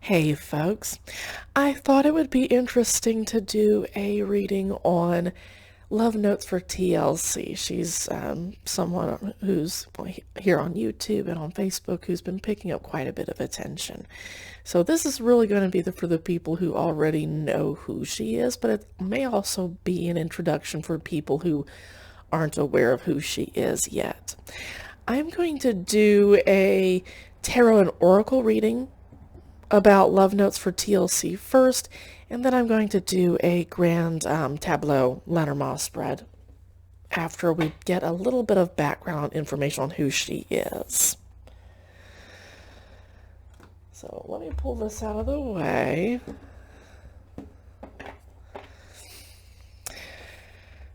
Hey folks, I thought it would be interesting to do a reading on Love Notes for TLC. She's someone who's here on YouTube and on Facebook who's been picking up quite a bit of attention. So this is really going to be for the people who already know who she is, but it may also be an introduction for people who aren't aware of who she is yet. I'm going to do a tarot and oracle reading about Love Notes for TLC first, and then I'm going to do a grand tableau Lenormand spread after we get a little bit of background information on who she is. So let me pull this out of the way.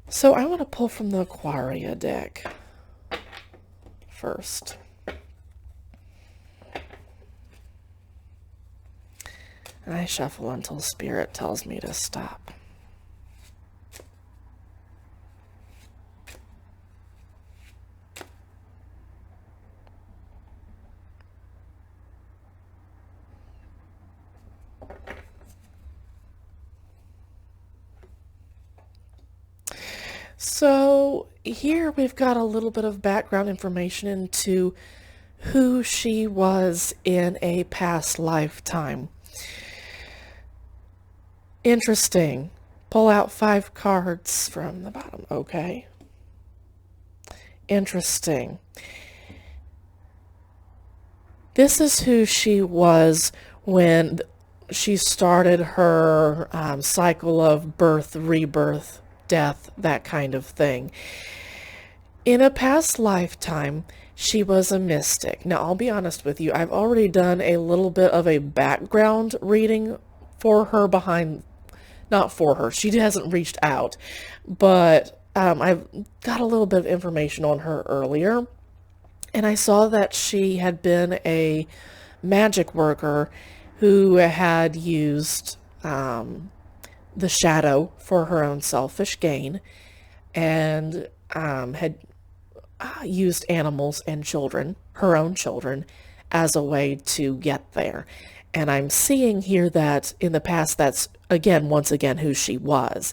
So I want to pull from the Aquaria deck first. And I shuffle until Spirit tells me to stop. So here we've got a little bit of background information into who she was in a past lifetime. Interesting. Pull out 5 cards from the bottom. Okay. Interesting. This is who she was when she started her cycle of birth, rebirth, death, that kind of thing. In a past lifetime, she was a mystic. Now, I'll be honest with you. I've already done a little bit of a background reading for her not for her. She hasn't reached out, but I've got a little bit of information on her earlier, and I saw that she had been a magic worker who had used the shadow for her own selfish gain, and had used animals and children, her own children, as a way to get there. And I'm seeing here that in the past, that's once again who she was.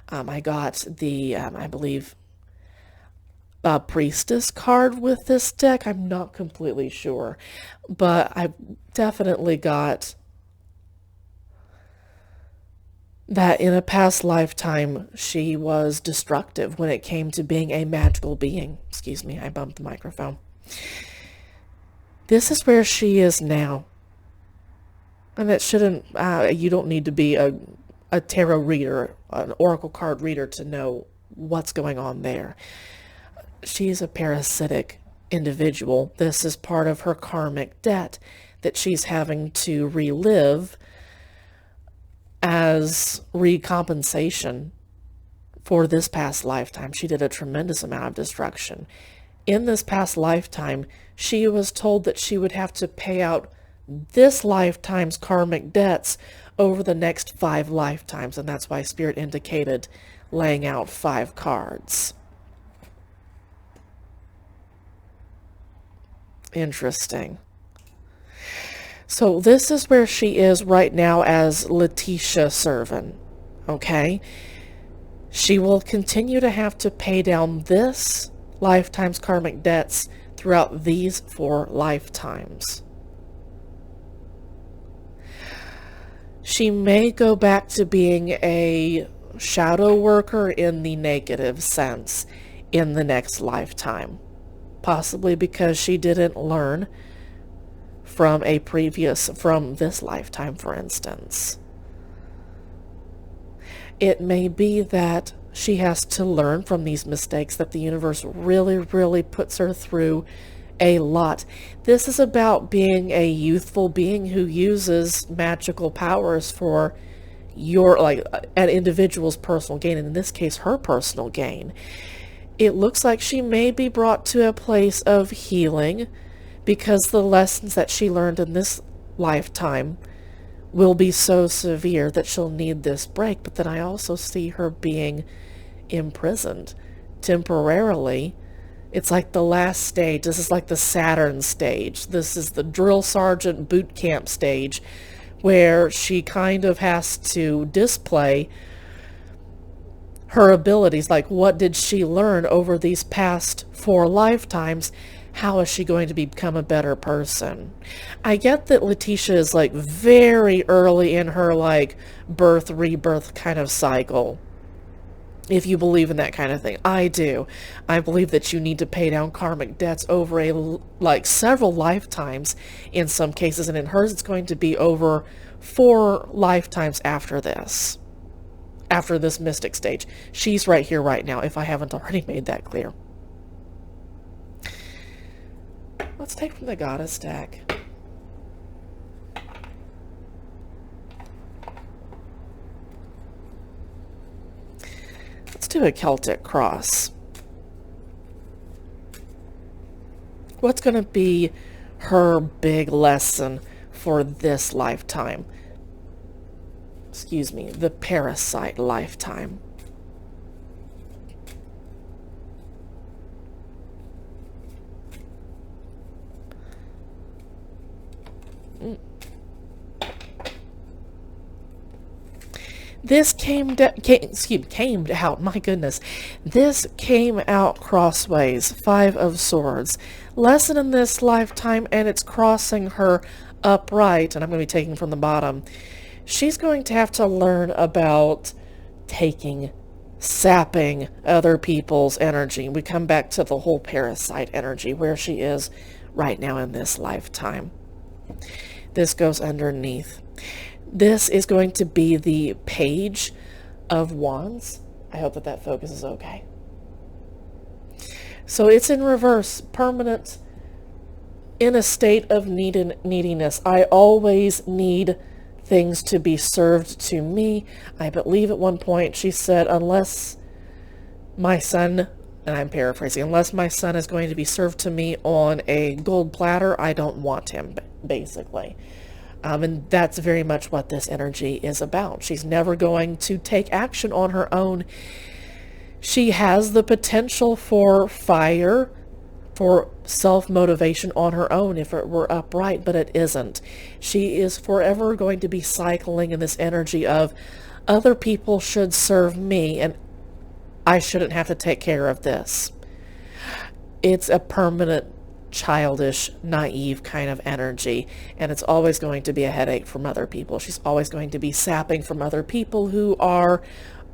I got the, I believe, priestess card with this deck. I'm not completely sure, but I definitely got that in a past lifetime she was destructive when it came to being a magical being. Excuse me, I bumped the microphone. This is where she is now. And that shouldn't, you don't need to be a tarot reader, an oracle card reader to know what's going on there. She's a parasitic individual. This is part of her karmic debt that she's having to relive as recompensation for this past lifetime. She did a tremendous amount of destruction. In this past lifetime, she was told that she would have to pay out this lifetime's karmic debts over the next 5 lifetimes, and that's why Spirit indicated laying out 5 cards. Interesting. So this is where she is right now as Leticia Servin, okay? She will continue to have to pay down this lifetime's karmic debts throughout these 4 lifetimes. She may go back to being a shadow worker in the negative sense in the next lifetime, possibly because she didn't learn from this lifetime, for instance. It may be that she has to learn from these mistakes that the universe really, really puts her through a lot. This is about being a youthful being who uses magical powers for an individual's personal gain, and in this case, her personal gain. It looks like she may be brought to a place of healing because the lessons that she learned in this lifetime will be so severe that she'll need this break. But then I also see her being imprisoned temporarily. It's like the last stage. This is like the Saturn stage. This is the drill sergeant boot camp stage where she kind of has to display her abilities. Like, what did she learn over these past 4 lifetimes? How is she going to become a better person? I get that Leticia is like very early in her like birth, rebirth kind of cycle. If you believe in that kind of thing. I do. I believe that you need to pay down karmic debts over like several lifetimes in some cases, and in hers it's going to be over 4 lifetimes after this. After this mystic stage. She's right here right now, if I haven't already made that clear. Let's take from the Goddess deck. Let's do a Celtic cross. What's going to be her big lesson for this lifetime? Excuse me, the parasite lifetime. This came out, my goodness. This came out crossways, 5 of Swords. Lesson in this lifetime, and it's crossing her upright, and I'm going to be taking from the bottom. She's going to have to learn about sapping other people's energy. We come back to the whole parasite energy, where she is right now in this lifetime. This goes underneath. This is going to be the Page of Wands. I hope that focus is okay. So it's in reverse, permanent, in a state of neediness. I always need things to be served to me. I believe at one point she said, unless my son, and I'm paraphrasing, unless my son is going to be served to me on a gold platter, I don't want him, basically. And that's very much what this energy is about. She's never going to take action on her own. She has the potential for fire, for self-motivation on her own if it were upright, but it isn't. She is forever going to be cycling in this energy of other people should serve me and I shouldn't have to take care of this. It's a permanent, childish, naive kind of energy, and it's always going to be a headache from other people. She's always going to be sapping from other people who are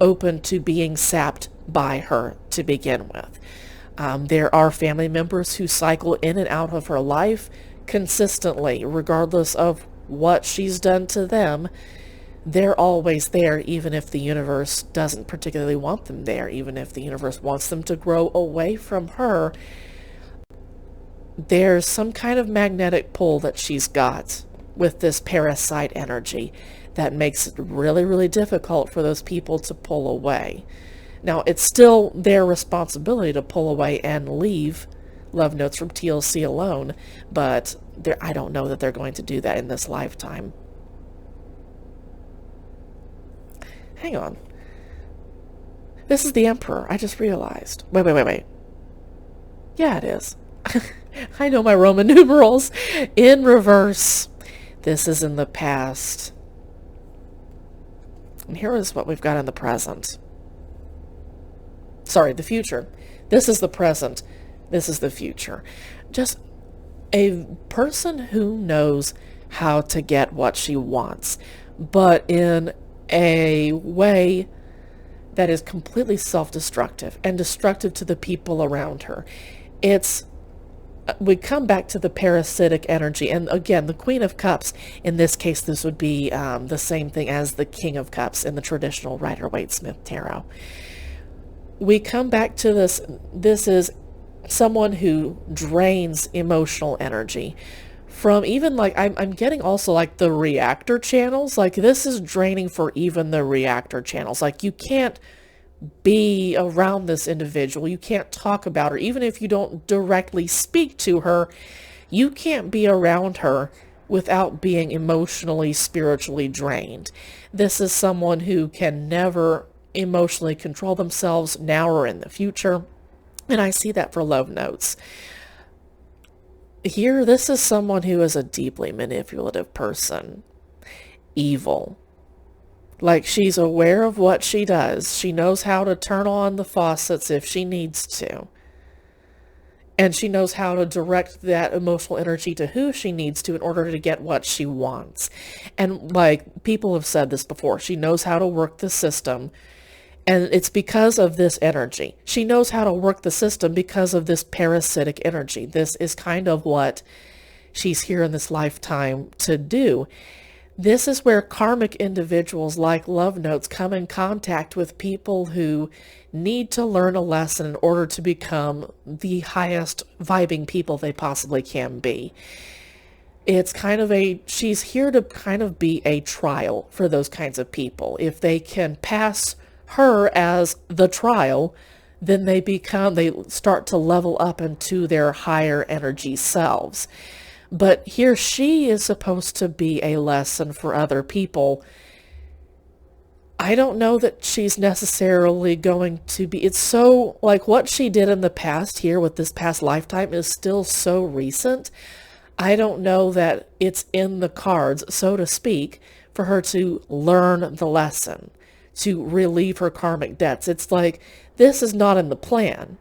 open to being sapped by her to begin with. There are family members who cycle in and out of her life consistently, regardless of what she's done to them. They're always there, even if the universe doesn't particularly want them there, even if the universe wants them to grow away from her. There's some kind of magnetic pull that she's got with this parasite energy that makes it really, really difficult for those people to pull away. Now, it's still their responsibility to pull away and leave Love Notes from TLC alone, but I don't know that they're going to do that in this lifetime. Hang on. This is the Emperor. I just realized. Wait. Yeah, it is. I know my Roman numerals. In reverse. This is in the past. And here is what we've got in the present. Sorry, the future. This is the present. This is the future. Just a person who knows how to get what she wants, but in a way that is completely self-destructive and destructive to the people around her. We come back to the parasitic energy, and again, the Queen of Cups, in this case, this would be the same thing as the King of Cups in the traditional Rider-Waite-Smith Tarot. We come back to this. This is someone who drains emotional energy from even like, I'm getting also like the reactor channels. Like this is draining for even the reactor channels. Like you can't be around this individual. You can't talk about her. Even if you don't directly speak to her, you can't be around her without being emotionally, spiritually drained. This is someone who can never emotionally control themselves now or in the future. And I see that for Love Notes. Here, this is someone who is a deeply manipulative person. evil. Like, she's aware of what she does. She knows how to turn on the faucets if she needs to. And she knows how to direct that emotional energy to who she needs to in order to get what she wants. And like, people have said this before, she knows how to work the system. And it's because of this energy. She knows how to work the system because of this parasitic energy. This is kind of what she's here in this lifetime to do. This is where karmic individuals like Love Notes come in contact with people who need to learn a lesson in order to become the highest vibing people they possibly can be. It's kind of she's here to kind of be a trial for those kinds of people. If they can pass her as the trial, then they start to level up into their higher energy selves. But here she is supposed to be a lesson for other people. I don't know that she's necessarily going to be, it's so, like, what she did in the past here with this past lifetime is still so recent. I don't know that it's in the cards, so to speak, for her to learn the lesson, to relieve her karmic debts. It's like, this is not in the plan.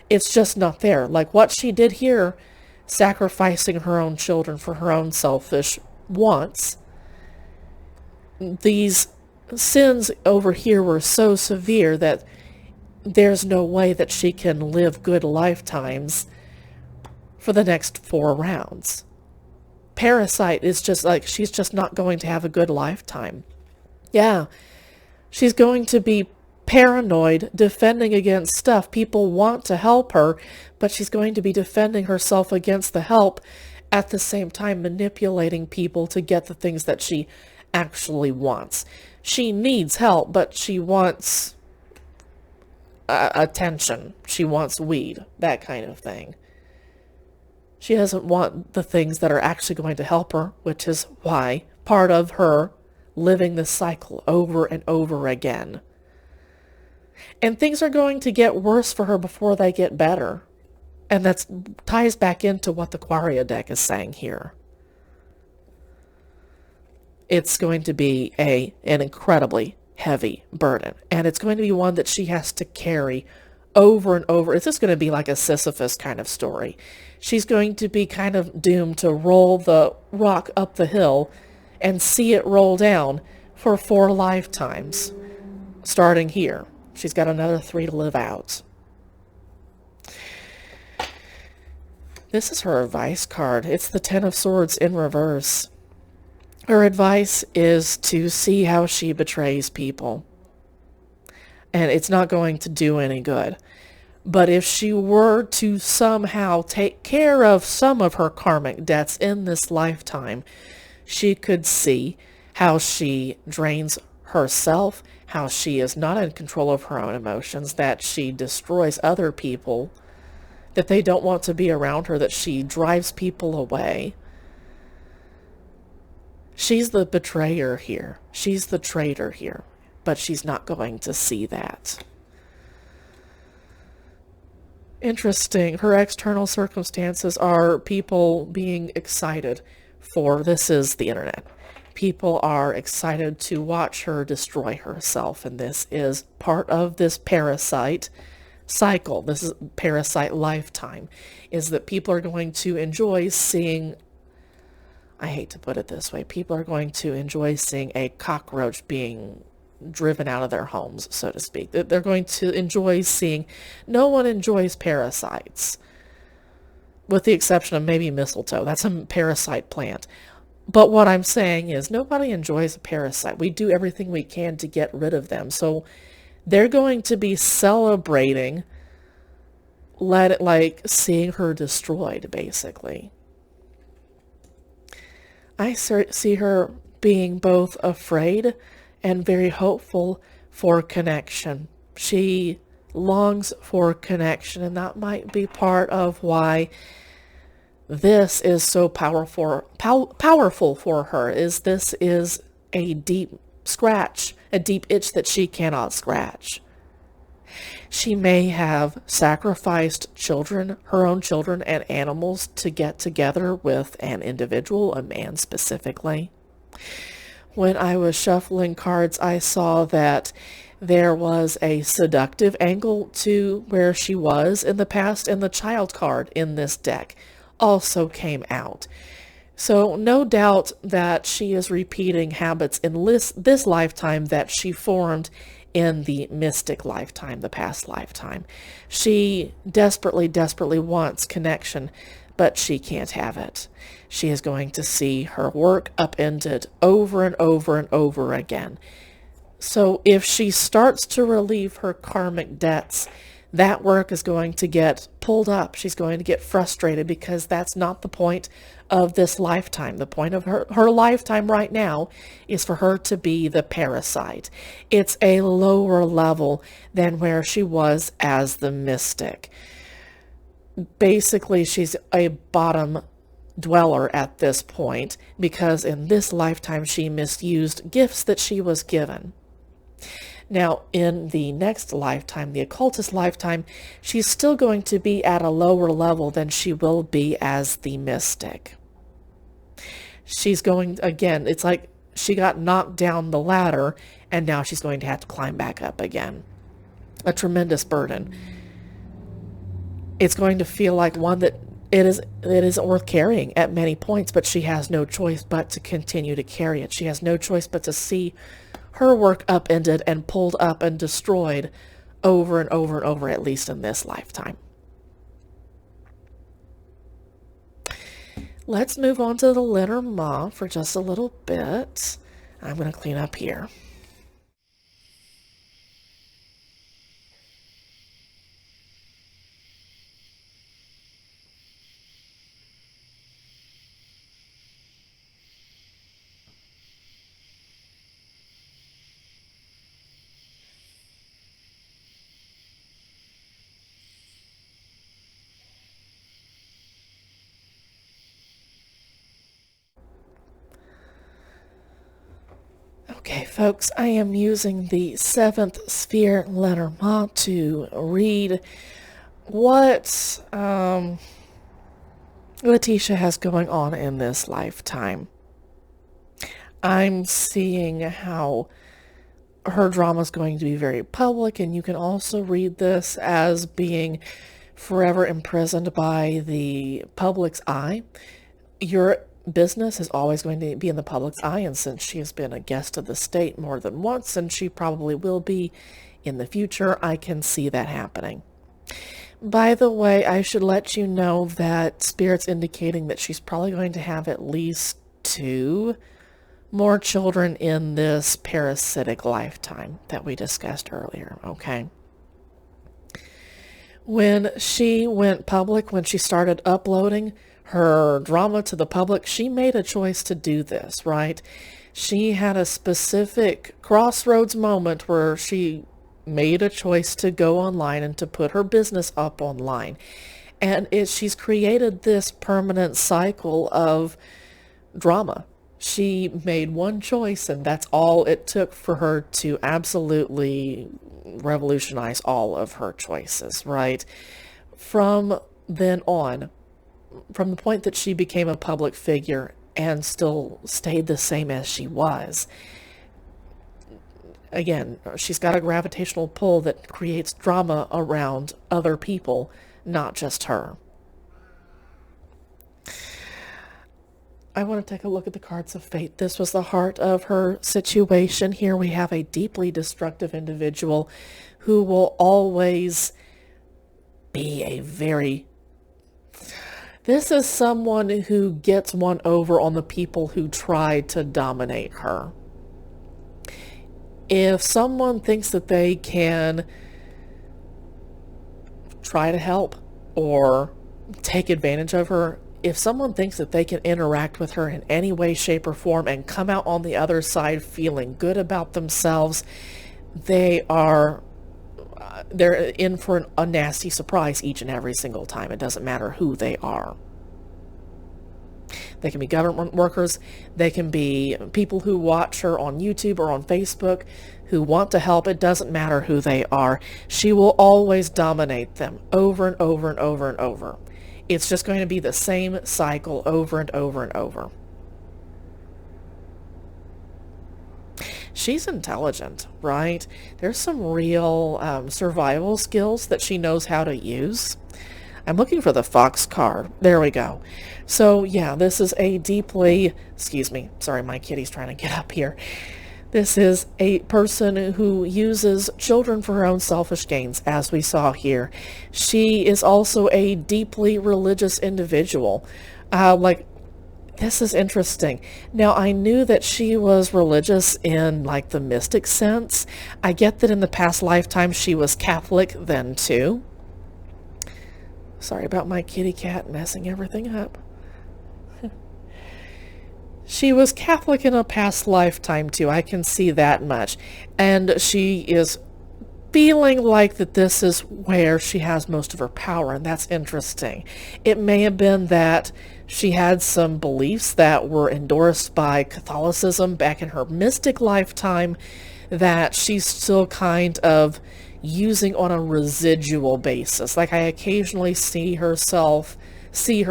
It's just not there. Like what she did here, sacrificing her own children for her own selfish wants. These sins over here were so severe that there's no way that she can live good lifetimes for the next 4 rounds. Parasite is just like, she's just not going to have a good lifetime. Yeah, she's going to be paranoid, defending against stuff. People want to help her, but she's going to be defending herself against the help, at the same time manipulating people to get the things that she actually wants. She needs help, but she wants attention. She wants weed, that kind of thing. She doesn't want the things that are actually going to help her, which is why part of her living this cycle over and over again. And things are going to get worse for her before they get better. And that ties back into what the Quaria deck is saying here. It's going to be an incredibly heavy burden. And it's going to be one that she has to carry over and over. It's just going to be like a Sisyphus kind of story. She's going to be kind of doomed to roll the rock up the hill and see it roll down for 4 lifetimes, starting here. She's got another 3 to live out. This is her advice card. It's the 10 of Swords in reverse. Her advice is to see how she betrays people. And it's not going to do any good. But if she were to somehow take care of some of her karmic debts in this lifetime, she could see how she drains herself, how she is not in control of her own emotions, that she destroys other people, that they don't want to be around her, that she drives people away. She's the betrayer here. She's the traitor here. But she's not going to see that. Interesting. Her external circumstances are people being excited for, this is the internet. People are excited to watch her destroy herself. And this is part of this parasite cycle. This is parasite lifetime. Is that people are going to enjoy seeing, I hate to put it this way, people are going to enjoy seeing a cockroach being driven out of their homes, so to speak. They're going to enjoy seeing, no one enjoys parasites, with the exception of maybe mistletoe. That's a parasite plant. But what I'm saying is nobody enjoys a parasite. We do everything we can to get rid of them. So they're going to be celebrating, like seeing her destroyed, basically. I see her being both afraid and very hopeful for connection. She longs for connection, and that might be part of why this is so powerful for her, is this is a deep scratch, a deep itch that she cannot scratch. She may have sacrificed children, her own children and animals, to get together with an individual, a man specifically. When I was shuffling cards, I saw that there was a seductive angle to where she was in the past, and the child card in this deck also came out. So no doubt that she is repeating habits in this lifetime that she formed in the mystic lifetime, the past lifetime. She desperately, desperately wants connection, but she can't have it. She is going to see her work upended over and over and over again. So if she starts to relieve her karmic debts, that work is going to get pulled up. She's going to get frustrated because that's not the point of this lifetime. The point of her lifetime right now is for her to be the parasite. It's a lower level than where she was as the mystic. Basically, she's a bottom dweller at this point because in this lifetime she misused gifts that she was given. Now, in the next lifetime, the occultist lifetime, she's still going to be at a lower level than she will be as the mystic. She's going, again, it's like she got knocked down the ladder, and now she's going to have to climb back up again. A tremendous burden. It's going to feel like one that it isn't worth carrying at many points, but she has no choice but to continue to carry it. She has no choice but to see her work upended and pulled up and destroyed over and over and over, at least in this lifetime. Let's move on to the Lenormand for just a little bit. I'm going to clean up here. Okay, folks, I am using the 7th Sphere Lenormand to read what Leticia has going on in this lifetime. I'm seeing how her drama is going to be very public, and you can also read this as being forever imprisoned by the public's eye. Your business is always going to be in the public's eye, and since she has been a guest of the state more than once, and she probably will be in the future, I can see that happening. By the way, I should let you know that Spirit's indicating that she's probably going to have at least 2 more children in this parasitic lifetime that we discussed earlier, okay? When she went public, when she started uploading her drama to the public, she made a choice to do this, right? She had a specific crossroads moment where she made a choice to go online and to put her business up online. And she's created this permanent cycle of drama. She made one choice, and that's all it took for her to absolutely revolutionize all of her choices, right? From then on, from the point that she became a public figure and still stayed the same as she was, again, she's got a gravitational pull that creates drama around other people, not just her. I want to take a look at the cards of fate. This was the heart of her situation. Here we have a deeply destructive individual who will always be a very... This is someone who gets one over on the people who try to dominate her. If someone thinks that they can try to help or take advantage of her, if someone thinks that they can interact with her in any way, shape, or form and come out on the other side feeling good about themselves, they're in for a nasty surprise each and every single time. It doesn't matter who they are. They can be government workers. They can be people who watch her on YouTube or on Facebook who want to help. It doesn't matter who they are. She will always dominate them over and over and over and over. It's just going to be the same cycle over and over and over. she's intelligent, right? There's some real survival skills that she knows how to use. I'm looking for the fox card. There we go. So yeah, this is a deeply, excuse me, sorry, my kitty's trying to get up here. This is a person who uses children for her own selfish gains, as we saw here. She is also a deeply religious individual. This is interesting. Now, I knew that she was religious in like the mystic sense. I get that in the past lifetime she was Catholic then too. Sorry about my kitty cat messing everything up. She was Catholic in a past lifetime too. I can see that much. And she is feeling like that this is where she has most of her power, and that's interesting. It may have been that she had some beliefs that were endorsed by Catholicism back in her mystic lifetime that she's still kind of using on a residual basis. Like I occasionally see her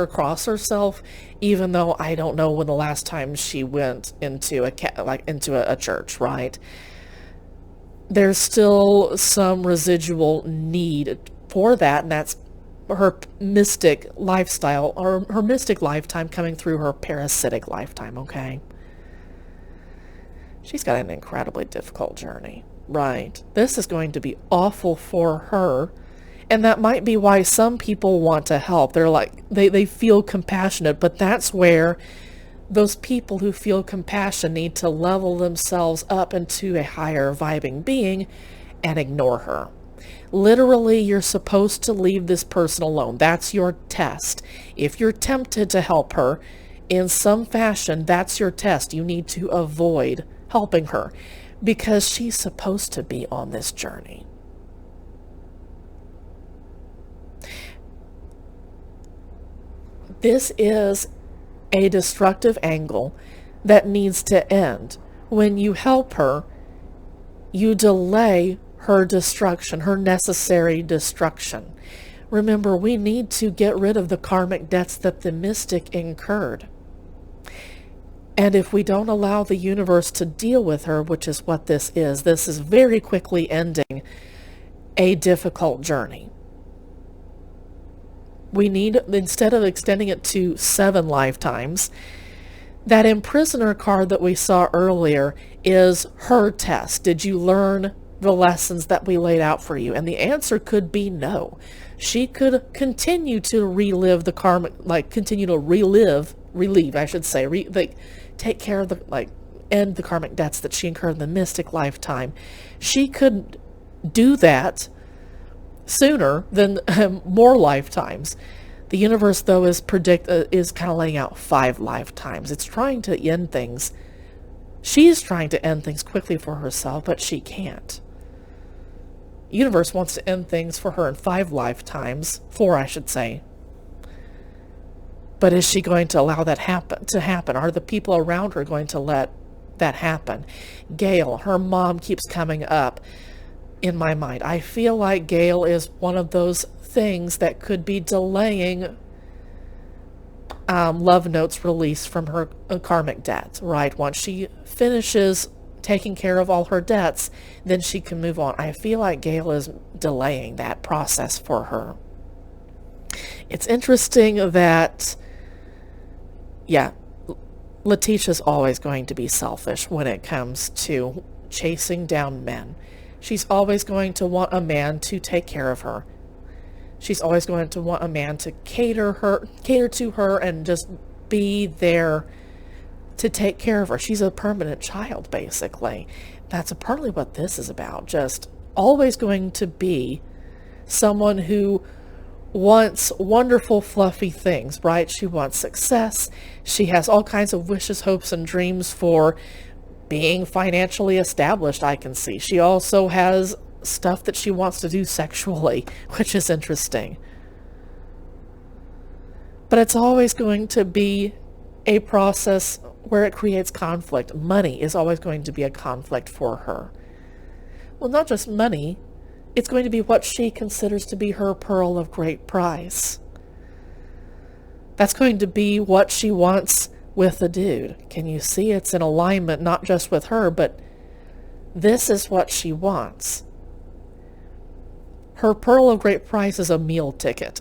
cross herself, even though I don't know when the last time she went into a church, right? There's still some residual need for that, and that's her mystic lifestyle, or her mystic lifetime coming through her parasitic lifetime, okay? She's got an incredibly difficult journey, right? This is going to be awful for her, and that might be why some people want to help. They're like, they feel compassionate, but that's where those people who feel compassion need to level themselves up into a higher vibing being and ignore her. Literally, you're supposed to leave this person alone. That's your test. If you're tempted to help her in some fashion, that's your test. You need to avoid helping her because she's supposed to be on this journey. This is a destructive angle that needs to end. When you help her, you delay her destruction, her necessary destruction. Remember, we need to get rid of the karmic debts that the mystic incurred. And if we don't allow the universe to deal with her, which is what this is very quickly ending a difficult journey. We need, instead of extending it to 7 lifetimes, that imprisoner card that we saw earlier is her test. Did you learn the lessons that we laid out for you? And the answer could be no. She could continue to relive the karmic, take care of end the karmic debts that she incurred in the mystic lifetime. She could do that sooner than more lifetimes. The universe, though, is kind of laying out 5 lifetimes. It's trying to end things. She's trying to end things quickly for herself, but she can't. The universe wants to end things for her in 5 lifetimes, 4, I should say. But is she going to allow that to happen? Are the people around her going to let that happen? Gail, her mom, keeps coming up in my mind. I feel like Gail is one of those things that could be delaying Love Note's release from her karmic debt, right? Once she finishes taking care of all her debts, then she can move on. I feel like Gail is delaying that process for her. It's interesting that, yeah, Leticia's always going to be selfish when it comes to chasing down men. She's always going to want a man to take care of her. She's always going to want a man to cater to her and just be there to take care of her. She's a permanent child, basically. That's partly what this is about. Just always going to be someone who wants wonderful, fluffy things, right? She wants success. She has all kinds of wishes, hopes, and dreams for being financially established, I can see. She also has stuff that she wants to do sexually, which is interesting. But it's always going to be a process where it creates conflict. Money is always going to be a conflict for her. Well, not just money. It's going to be what she considers to be her pearl of great price. That's going to be what she wants with the dude. Can you see it's in alignment not just with her, but This is what she wants. Her pearl of great price is a meal ticket.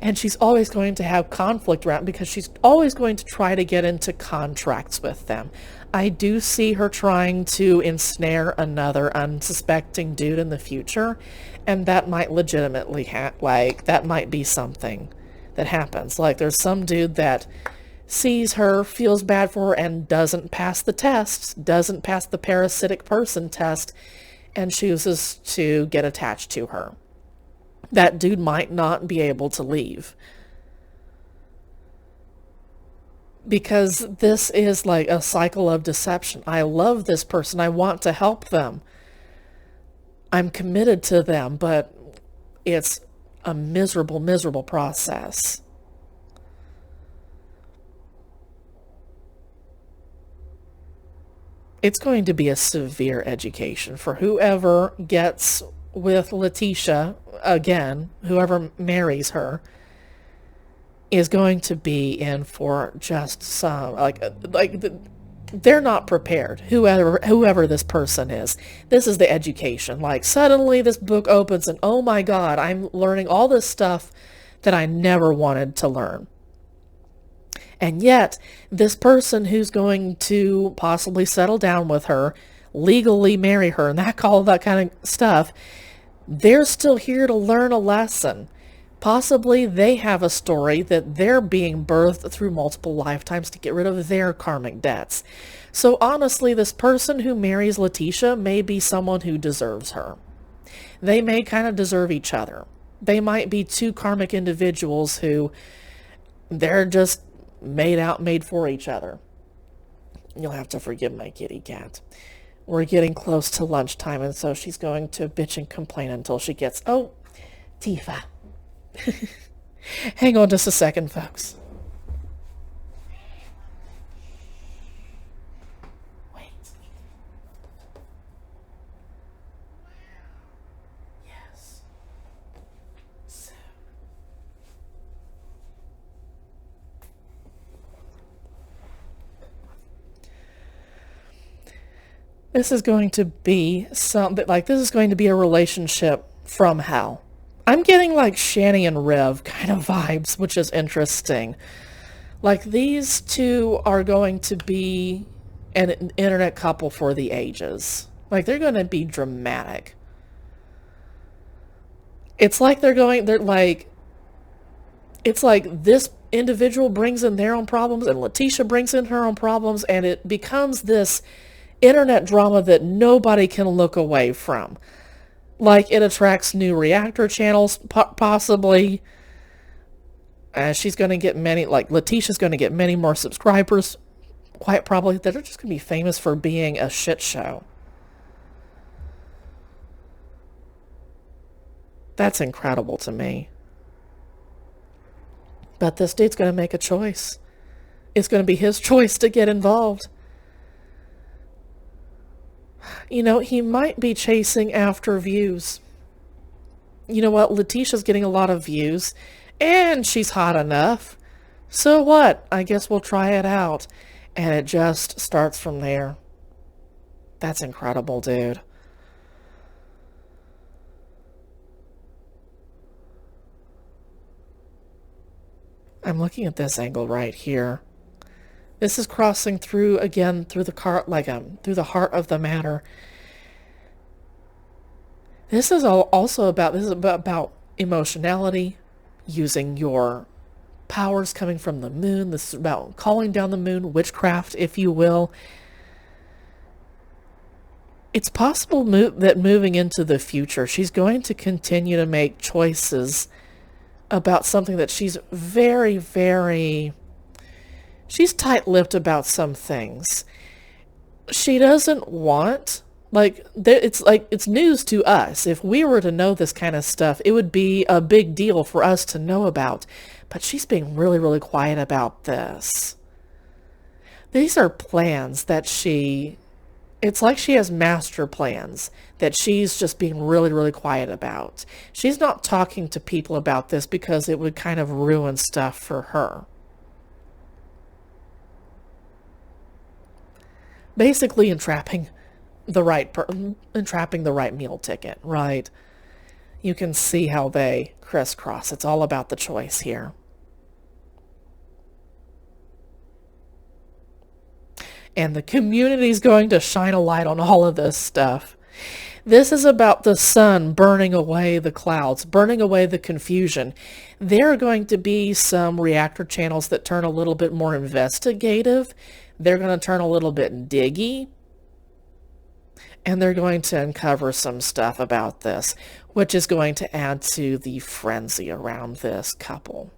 And she's always going to have conflict around because she's always going to try to get into contracts with them. I do see her trying to ensnare another unsuspecting dude in the future, and that might legitimately that might be something that happens. Like, there's some dude that sees her, feels bad for her, and doesn't pass the test, doesn't pass the parasitic person test, and chooses to get attached to her. That dude might not be able to leave. Because this is like a cycle of deception. I love this person. I want to help them. I'm committed to them, but it's a miserable, miserable process. It's going to be a severe education for whoever gets with Leticia again, whoever marries her is going to be in for just some they're not prepared. Whoever this person is, this is the education. Like, suddenly this book opens and oh my God, I'm learning all this stuff that I never wanted to learn. And yet, this person who's going to possibly settle down with her, legally marry her, and all that kind of stuff, they're still here to learn a lesson. Possibly they have a story that they're being birthed through multiple lifetimes to get rid of their karmic debts. So honestly, this person who marries Leticia may be someone who deserves her. They may kind of deserve each other. They might be two karmic individuals who they're just made for each other. You'll have to forgive my kitty cat. We're getting close to lunchtime, and so she's going to bitch and complain until she gets, oh, Tifa. Hang on just a second, folks. Wait. Yes. So. This is going to be something like this is going to be a relationship from hell. I'm getting like Shani and Rev kind of vibes, which is interesting. Like, these two are going to be an internet couple for the ages. Like, they're going to be dramatic. It's like it's like this individual brings in their own problems and Leticia brings in her own problems, and it becomes this internet drama that nobody can look away from. Like, it attracts new reactor channels, possibly. She's going to get Leticia's going to get many more subscribers, quite probably, that are just going to be famous for being a shit show. That's incredible to me. But this dude's going to make a choice. It's going to be his choice to get involved. You know, he might be chasing after views. You know what? Leticia's getting a lot of views, and she's hot enough. So what? I guess we'll try it out. And it just starts from there. That's incredible, dude. I'm looking at this angle right here. This is crossing through, again, through the through the heart of the matter. This is about emotionality, using your powers coming from the moon. This is about calling down the moon, witchcraft, if you will. It's possible that moving into the future, she's going to continue to make choices about something that she's very, very... She's tight-lipped about some things. She doesn't want, it's news to us. If we were to know this kind of stuff, it would be a big deal for us to know about. But she's being really, really quiet about this. These are plans that it's like she has master plans that she's just being really, really quiet about. She's not talking to people about this because it would kind of ruin stuff for her. Basically entrapping entrapping the right meal ticket, right? You can see how they crisscross. It's all about the choice here. And the community is going to shine a light on all of this stuff. This is about the sun burning away the clouds, burning away the confusion. There are going to be some reactor channels that turn a little bit more investigative. They're going to turn a little bit diggy. And they're going to uncover some stuff about this, which is going to add to the frenzy around this couple.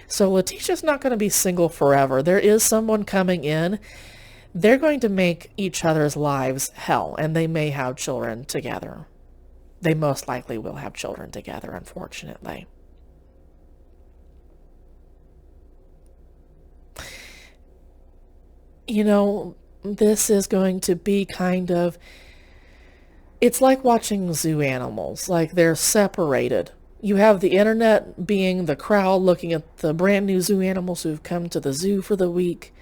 So Leticia's not going to be single forever. There is someone coming in. They're going to make each other's lives hell, and they may have children together. They most likely will have children together, unfortunately. You know, this is going to be kind of, it's like watching zoo animals, like they're separated. You have the internet being the crowd looking at the brand new zoo animals who've come to the zoo for the week,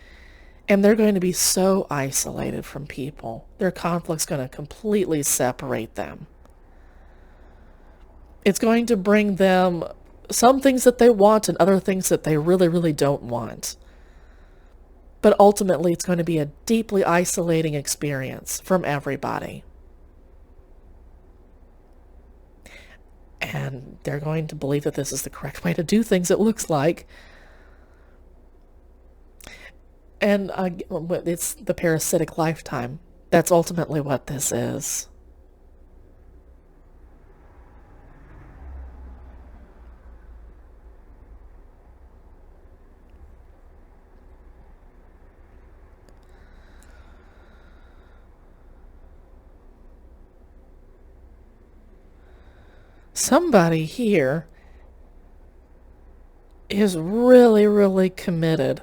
and they're going to be so isolated from people. Their conflict's going to completely separate them. It's going to bring them some things that they want and other things that they really, really don't want. But ultimately, it's going to be a deeply isolating experience from everybody. And they're going to believe that this is the correct way to do things, it looks like. And it's the parasitic lifetime. That's ultimately what this is. Somebody here is really, really committed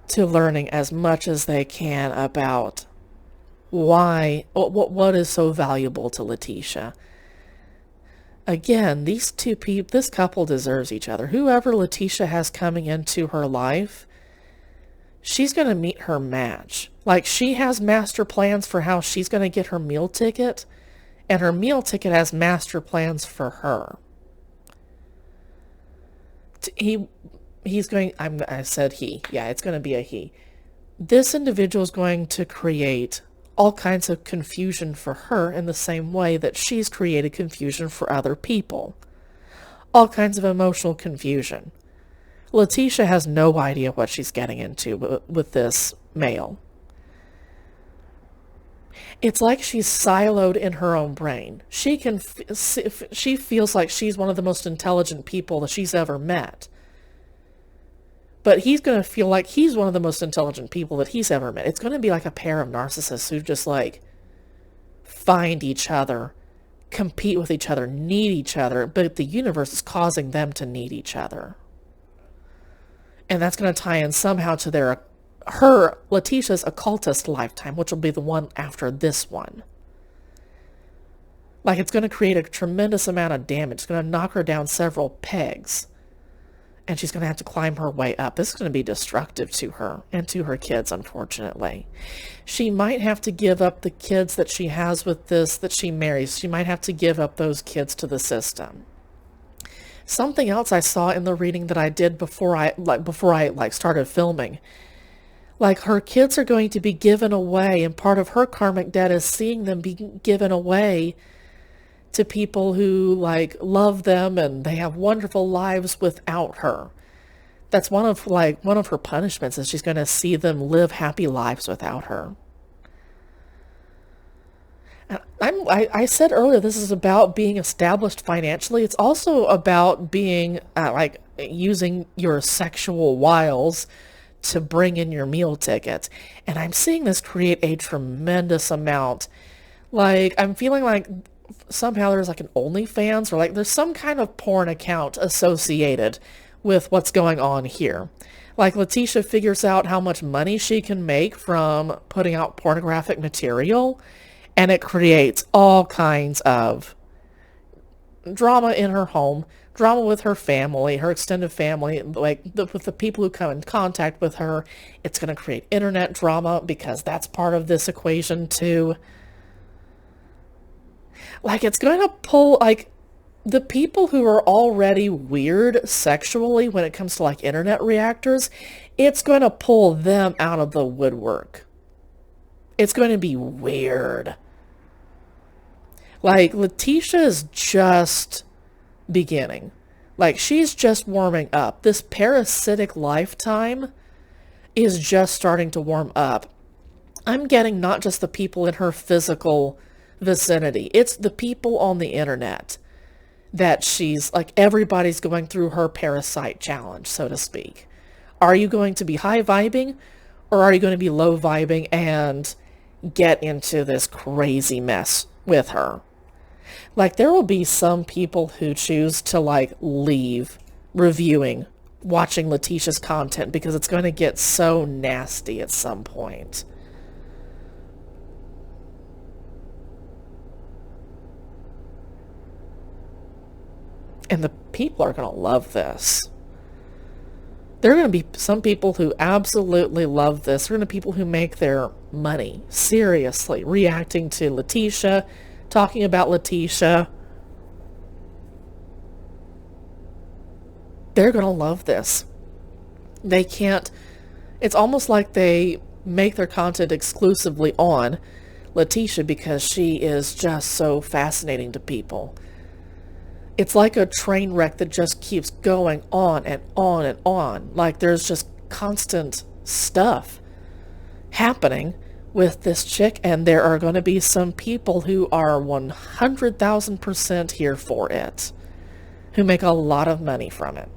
to learning as much as they can about what is so valuable to Leticia. Again, these two people, this couple deserves each other. Whoever Leticia has coming into her life, she's going to meet her match. Like, she has master plans for how she's going to get her meal ticket, and her meal ticket has master plans for her. He's going, I said he. Yeah, it's going to be a he. This individual is going to create all kinds of confusion for her in the same way that she's created confusion for other people. All kinds of emotional confusion. Leticia has no idea what she's getting into with this male. It's like she's siloed in her own brain. She feels like she's one of the most intelligent people that she's ever met. But he's going to feel like he's one of the most intelligent people that he's ever met. It's going to be like a pair of narcissists who just like find each other, compete with each other, need each other, but the universe is causing them to need each other. And that's going to tie in somehow to Leticia's occultist lifetime, which will be the one after this one. Like, it's going to create a tremendous amount of damage. It's going to knock her down several pegs. And she's going to have to climb her way up. This is going to be destructive to her and to her kids, unfortunately. She might have to give up the kids that she has with this, that she marries. She might have to give up those kids to the system. Something else I saw in the reading that I did before I started filming. Like, her kids are going to be given away, and part of her karmic debt is seeing them be given away to people who like love them and they have wonderful lives without her. That's one of her punishments, is she's going to see them live happy lives without her. I said earlier, this is about being established financially. It's also about being using your sexual wiles to bring in your meal tickets. And I'm seeing this create a tremendous amount. Like, I'm feeling like somehow there's like an OnlyFans, or like there's some kind of porn account associated with what's going on here. Like, Leticia figures out how much money she can make from putting out pornographic material, and it creates all kinds of drama in her home, drama with her family, her extended family, like with the people who come in contact with her. It's going to create internet drama because that's part of this equation too. Like, it's going to pull, like, the people who are already weird sexually when it comes to, like, internet reactors, it's going to pull them out of the woodwork. It's going to be weird. Like, Leticia is just beginning. Like, she's just warming up. This parasitic lifetime is just starting to warm up. I'm getting not just the people in her physical vicinity. It's the people on the internet that she's, like, everybody's going through her parasite challenge, so to speak. Are you going to be high vibing, or are you going to be low vibing and get into this crazy mess with her? Like, there will be some people who choose to, like, leave reviewing, watching Leticia's content because it's going to get so nasty at some point. And the people are going to love this. There are going to be some people who absolutely love this. There are going to be people who make their money, seriously, reacting to Leticia, talking about Leticia. They're going to love this. They can't... It's almost like they make their content exclusively on Leticia because she is just so fascinating to people. It's like a train wreck that just keeps going on and on and on. Like, there's just constant stuff happening with this chick, and there are going to be some people who are 100,000% here for it, who make a lot of money from it.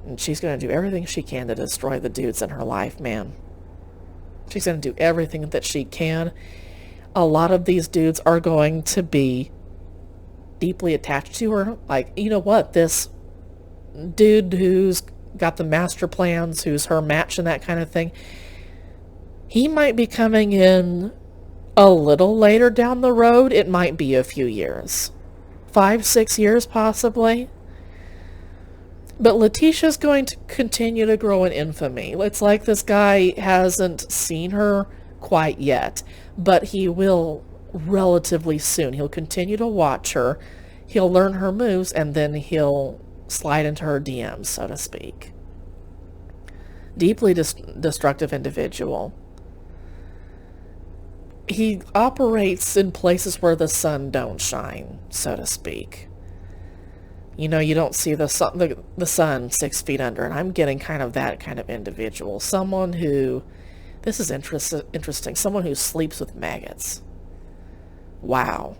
And she's going to do everything she can to destroy the dudes in her life, man. She's going to do everything that she can. A lot of these dudes are going to be deeply attached to her. Like, you know what? This dude who's got the master plans, who's her match and that kind of thing, he might be coming in a little later down the road. It might be a few years. 5, 6 years possibly. But Leticia's going to continue to grow in infamy. It's like this guy hasn't seen her quite yet, but he will relatively soon. He'll continue to watch her, he'll learn her moves, and then he'll slide into her DMs, so to speak. Deeply destructive individual. He operates in places where the sun don't shine, so to speak. You know, you don't see the sun 6 feet under, and I'm getting kind of that kind of individual. Someone who, this is interesting, someone who sleeps with maggots. Wow.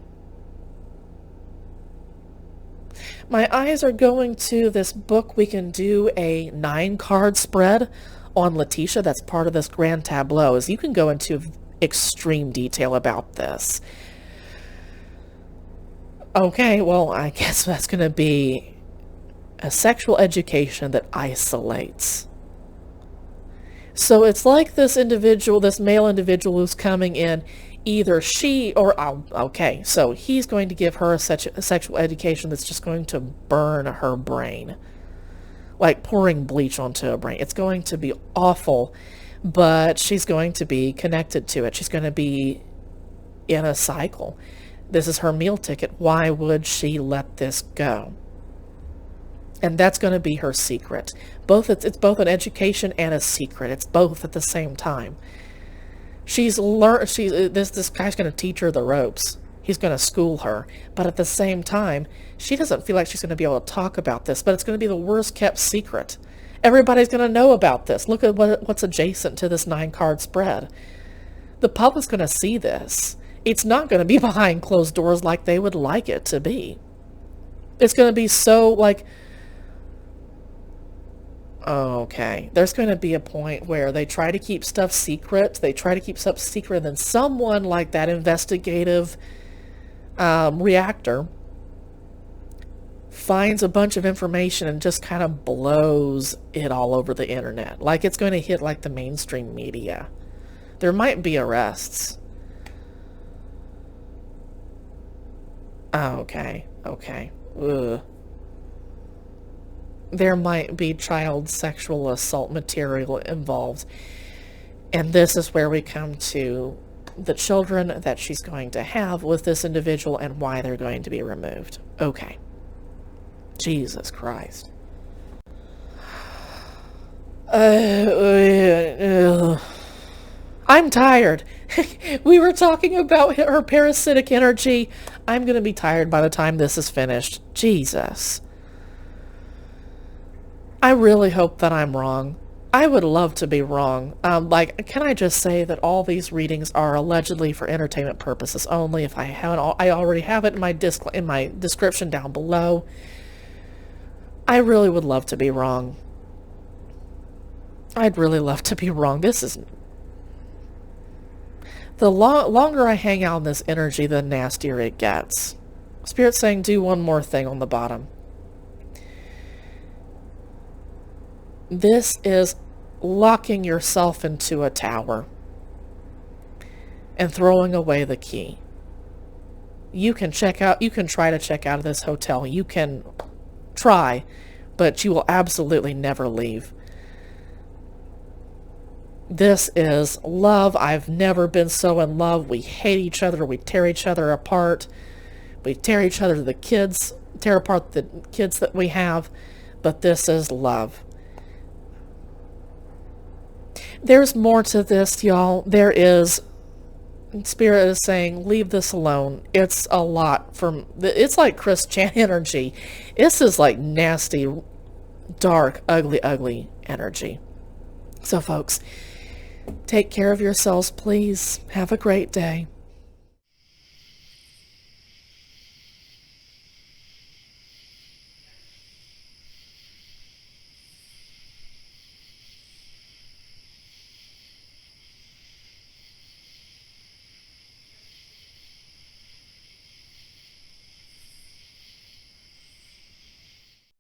My eyes are going to this book. We can do a 9-card spread on Leticia. That's part of this grand tableau, is you can go into extreme detail about this. Okay, well, I guess that's going to be a sexual education that isolates. So it's like this individual, this male individual who's coming in, either she or, okay, so he's going to give her a sexual education that's just going to burn her brain. Like pouring bleach onto a brain. It's going to be awful, but she's going to be connected to it. She's going to be in a cycle. This is her meal ticket. Why would she let this go? And that's going to be her secret. It's both an education and a secret. It's both at the same time. This guy's going to teach her the ropes. He's going to school her. But at the same time, she doesn't feel like she's going to be able to talk about this, but it's going to be the worst kept secret. Everybody's going to know about this. Look at what's adjacent to this 9-card spread. The public's going to see this. It's not going to be behind closed doors like they would like it to be. It's going to be so, like, okay, there's going to be a point where they try to keep stuff secret. They try to keep stuff secret, and then someone like that investigative reactor finds a bunch of information and just kind of blows it all over the internet. Like, it's going to hit, like, the mainstream media. There might be arrests. Oh, okay. Okay. Ugh. There might be child sexual assault material involved. And this is where we come to the children that she's going to have with this individual and why they're going to be removed. Okay. Jesus Christ. I'm tired. We were talking about her parasitic energy. I'm going to be tired by the time this is finished. Jesus. I really hope that I'm wrong. I would love to be wrong. Can I just say that all these readings are allegedly for entertainment purposes only? If I haven't, I already have it in my description down below. I really would love to be wrong. I'd really love to be wrong. This is... The longer I hang out in this energy, the nastier it gets. Spirit's saying do one more thing on the bottom. This is locking yourself into a tower and throwing away the key. You can try to check out of this hotel. You can try, but you will absolutely never leave. This is love. I've never been so in love. We hate each other. We tear each other apart. We tear each other to the kids, tear apart the kids that we have. But this is love. There's more to this, y'all. There is. Spirit is saying, leave this alone. It's a lot from... It's like Chris Chan energy. This is like nasty, dark, ugly, ugly energy. So, folks, take care of yourselves, please. Have a great day.